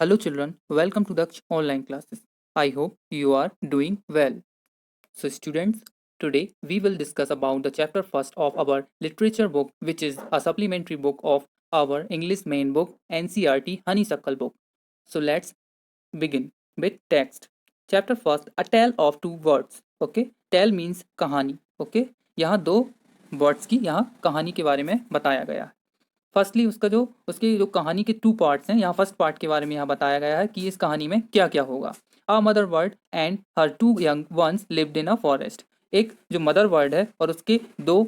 Hello, children. Welcome to the online classes. I hope you are doing well. So, students, today we will discuss about the chapter first of our literature book, which is a supplementary book of our English main book, NCRT Honeysuckle book. So, let's begin with text. Chapter first, a tale of two words. Okay, tale means कहानी. Okay, यहाँ दो words की यहाँ कहानी के बारे में बताया गया है. फर्स्टली उसके जो कहानी के टू पार्ट्स हैं, यहाँ फर्स्ट पार्ट के बारे में यहाँ बताया गया है कि इस कहानी में क्या क्या होगा. A mother bird and her two young ones lived in a forest. एक जो मदर बर्ड है और उसके दो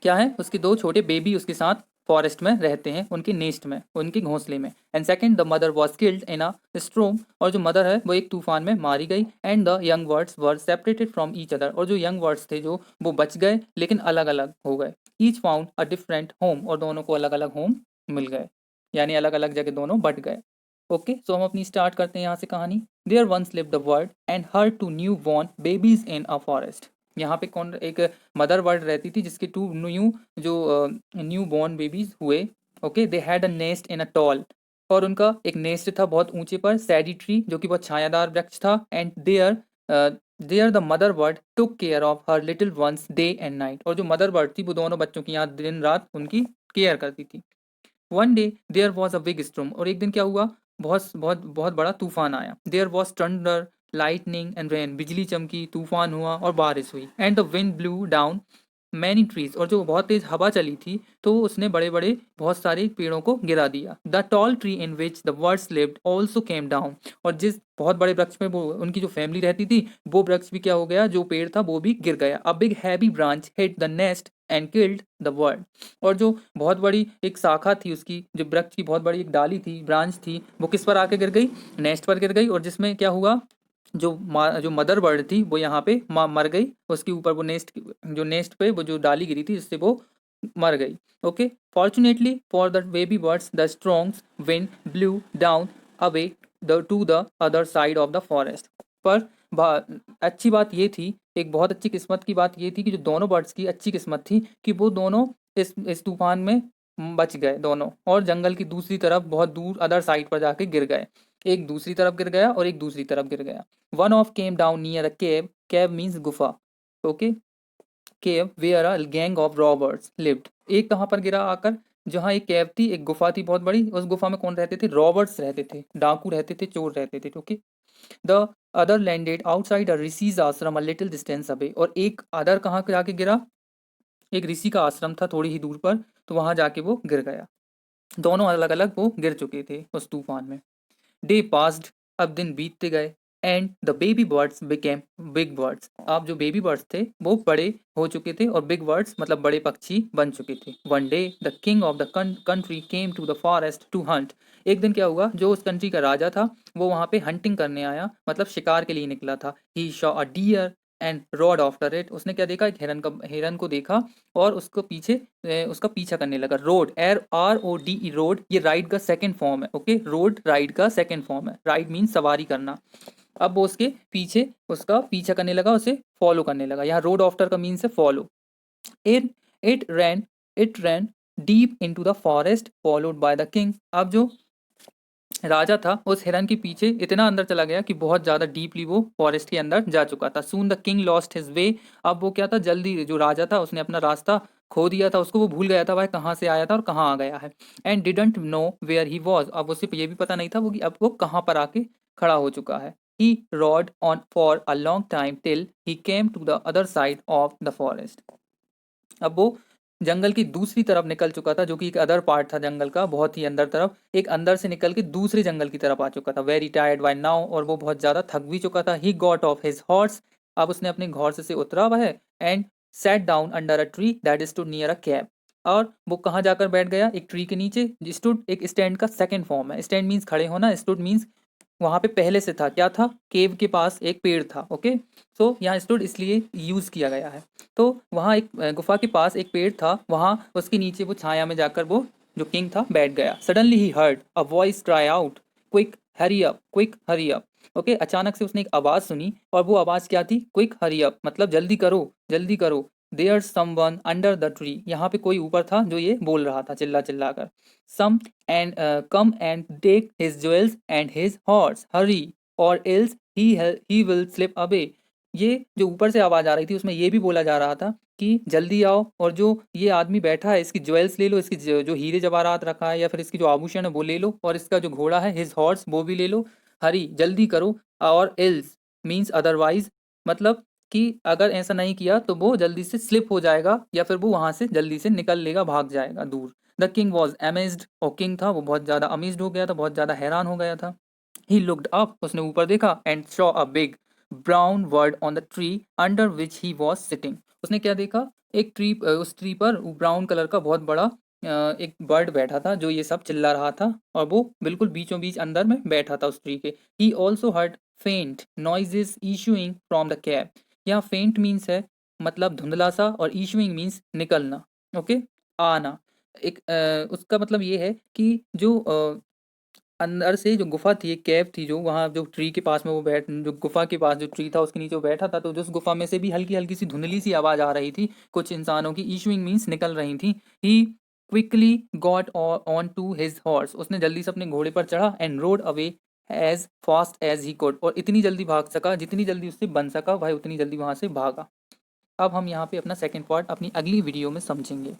क्या है, उसके दो छोटे बेबी उसके साथ फॉरेस्ट में रहते हैं, उनके नेस्ट में, उनके घोंसले में. And second, the mother was killed in अ स्ट्रोम. और जो मदर है वो एक तूफान में मारी गई. And the young birds were separated from each other. और जो यंग बर्ड्स थे जो वो बच गए लेकिन अलग अलग हो गए. Each found a different home. और दोनों को अलग अलग होम मिल गए, यानी अलग अलग जगह दोनों बट गए. ओके, सो हम अपनी स्टार्ट करते हैं यहाँ से कहानी. There once lived a bird and her two new born babies in a forest. यहाँ पे कौन, एक मदर बर्ड रहती थी जिसके टू न्यू जो न्यू बॉर्न बेबीज हुए. Okay, they had a nest in a tall. और उनका एक नेस्ट था बहुत ऊंचे पर, सैडी ट्री, जो कि बहुत छायादार वृक्ष था. And there the mother bird took care of her little ones day and night. और जो मदर बर्ड थी वो दोनों बच्चों की यहाँ दिन रात उनकी केयर करती थी. One day there was a big storm. और एक दिन क्या हुआ, बहुत बहुत बहुत बड़ा तूफान आया. There was thunder, lightning and rain. बिजली चमकी, तूफान हुआ और बारिश हुई. And the wind blew down many trees. और जो बहुत तेज हवा चली थी तो उसने बड़े बड़े बहुत सारे पेड़ों को गिरा दिया. The tall tree in which the birds lived also came down. और जिस बहुत बड़े वृक्ष में वो उनकी जो फैमिली रहती थी, वो वृक्ष भी क्या हो गया, जो पेड़ था वो भी गिर गया. A big heavy branch hit the nest and killed the bird. और जो बहुत बड़ी एक शाखा थी उसकी, जो वृक्ष की बहुत बड़ी एक डाली थी, ब्रांच थी, वो किस पर आके गिर गई, नेस्ट पर गिर गई. और जिसमें क्या हुआ, जो मदर बर्ड थी वो यहाँ पे मर गई. उसके ऊपर वो नेस्ट पे वो जो डाली गिरी थी जिससे वो मर गई. Okay, fortunately for the baby birds the strong wind blew down away the two the other side of the forest. पर अच्छी बात ये थी, एक बहुत अच्छी किस्मत की बात ये थी कि जो दोनों बर्ड्स की अच्छी किस्मत थी कि वो दोनों इस तूफान में बच गए दोनों, और जंगल की दूसरी तरफ बहुत दूर अदर साइड पर जाके गिर गए. एक दूसरी तरफ गिर गया और एक दूसरी तरफ गिर गया. One of came down near a cave. Cave means गुफा. Okay, cave where a gang of robbers lived. एक कहाँ पर गिरा आकर, जहाँ एक केव थी, एक गुफा थी बहुत बड़ी. उस गुफा में कौन रहते थे, रॉबर्ट्स रहते थे, डाकू रहते थे, चोर रहते थे. Okay, the other landed outside अ ऋषिज आश्रम अ लिटिल डिस्टेंस अवे. और एक अदर कहाँ जाके गिरा, एक ऋषि का आश्रम था थोड़ी ही दूर पर, तो वहां जाके वो गिर गया. दोनों अलग अलग वो गिर चुके थे उस तूफान में. Day passed. अब दिन बीतते गए. And the baby birds became big birds. अब जो बेबी बर्ड्स थे वो बड़े हो चुके थे, और बिग बर्ड्स मतलब बड़े पक्षी बन चुके थे. One day the king of the country came to the forest to hunt. एक दिन क्या हुआ, जो उस कंट्री का राजा था वो वहां पे हंटिंग करने आया, मतलब शिकार के लिए निकला था. He saw a deer and rode after it. उसने क्या देखा, एक हिरन को देखा और उसका पीछा करने लगा. रोड, ROD, रोड, ये राइड का सेकंड फॉर्म है. ओके, रोड राइड का सेकंड फॉर्म है. राइड मीन सवारी करना. अब वो उसके पीछे उसका पीछा करने लगा, उसे फॉलो करने लगा. यहाँ रोड आफ्टर का मीन्स है follow. It it ran it ran deep into the forest followed by the king. अब जो राजा था उस हिरन के पीछे इतना अंदर चला गया कि बहुत ज्यादा डीपली वो फॉरेस्ट के अंदर जा चुका था. Soon the king lost his way. अब वो क्या था, जल्दी जो राजा था उसने अपना रास्ता खो दिया था, उसको वो भूल गया था भाई कहाँ से आया था और कहाँ आ गया है. And didn't know where he was. अब उसे ये भी पता नहीं था वो कि अब वो कहाँ पर आके खड़ा हो चुका है. He rode on for a long time till he came to the other side of the forest. अब वो जंगल की दूसरी तरफ निकल चुका था, जो कि एक अदर पार्ट था जंगल का, बहुत ही अंदर तरफ, एक अंदर से निकल के दूसरे जंगल की तरफ आ चुका था. Very tired by now. और वो बहुत ज्यादा थक भी चुका था. He got off his horse. अब उसने अपने घोड़े से उतरा हुआ है. And sat down under a tree that stood near a cave. और वो कहाँ जाकर बैठ गया, एक ट्री के नीचे. स्टूड एक स्टैंड का सेकंड फॉर्म है. स्टैंड मीन्स खड़े होना, स्टूड मीन्स वहां पे पहले से था, क्या था, केव के पास एक पेड़ था. ओके, सो यहाँ स्टूड इसलिए यूज किया गया है. तो वहाँ एक गुफा के पास एक पेड़ था, वहाँ उसके नीचे वो छाया में जाकर वो जो किंग था बैठ गया. Suddenly he heard a voice cry out, quick hurry up, quick hurry up. Okay, अचानक से उसने एक आवाज सुनी, और वो आवाज क्या थी, क्विक हरी अप, मतलब जल्दी करो जल्दी करो. There someone under the tree, यहाँ पे कोई ऊपर था जो ये बोल रहा था चिल्ला चिल्ला कर। Some and come and take his jewels and his horse, hurry or else he will slip away. ये जो ऊपर से आवाज आ रही थी उसमें ये भी बोला जा रहा था कि जल्दी आओ और जो ये आदमी बैठा है इसकी ज्वेल्स ले लो, इसकी जो हीरे जवाहरात रखा है या फिर इसकी जो आभूषण है वो ले लो, और इसका जो घोड़ा है हिज हॉर्स वो भी ले लो, हरी जल्दी करो, और एल्स मीन्स अदरवाइज, मतलब कि अगर ऐसा नहीं किया तो वो जल्दी से स्लिप हो जाएगा या फिर वो वहां से जल्दी से निकल लेगा, भाग जाएगा दूर। द किंग वॉज अमेज्ड, और किंग था वो बहुत ज्यादा अमेज्ड हो गया था, बहुत ज्यादा हैरान हो गया था। ही लुक्ड अप, उसने ऊपर देखा, and saw a big brown bird on the tree under which he was sitting. उसने क्या देखा, एक ट्री, उस ट्री पर ब्राउन कलर का बहुत बड़ा एक बर्ड बैठा था जो ये सब चिल्ला रहा था, और वो बिल्कुल बीचों बीच अंदर में बैठा था उस ट्री के। ही ऑल्सो हर्ड फेंट noises issuing from the cap. यहाँ फेंट मीन्स है मतलब धुंधला सा, और इशूइंग मीन्स निकलना, ओके, आना। एक उसका मतलब ये है कि जो अंदर से जो गुफा थी, एक केव थी, जो वहाँ जो ट्री के पास में वो बैठ, जो गुफा के पास जो ट्री था उसके नीचे वो बैठा था, तो जो उस गुफा में से भी हल्की हल्की सी धुंधली सी आवाज आ रही थी कुछ इंसानों की, इशूइंग मीन्स निकल रही थी। He quickly got on to his horse, उसने जल्दी से अपने घोड़े पर चढ़ा, and rode away as fast as he could, और इतनी जल्दी भाग सका जितनी जल्दी उससे बन सका भाई, उतनी जल्दी वहां से भागा। अब हम यहाँ पे अपना सेकंड पार्ट अपनी अगली वीडियो में समझेंगे।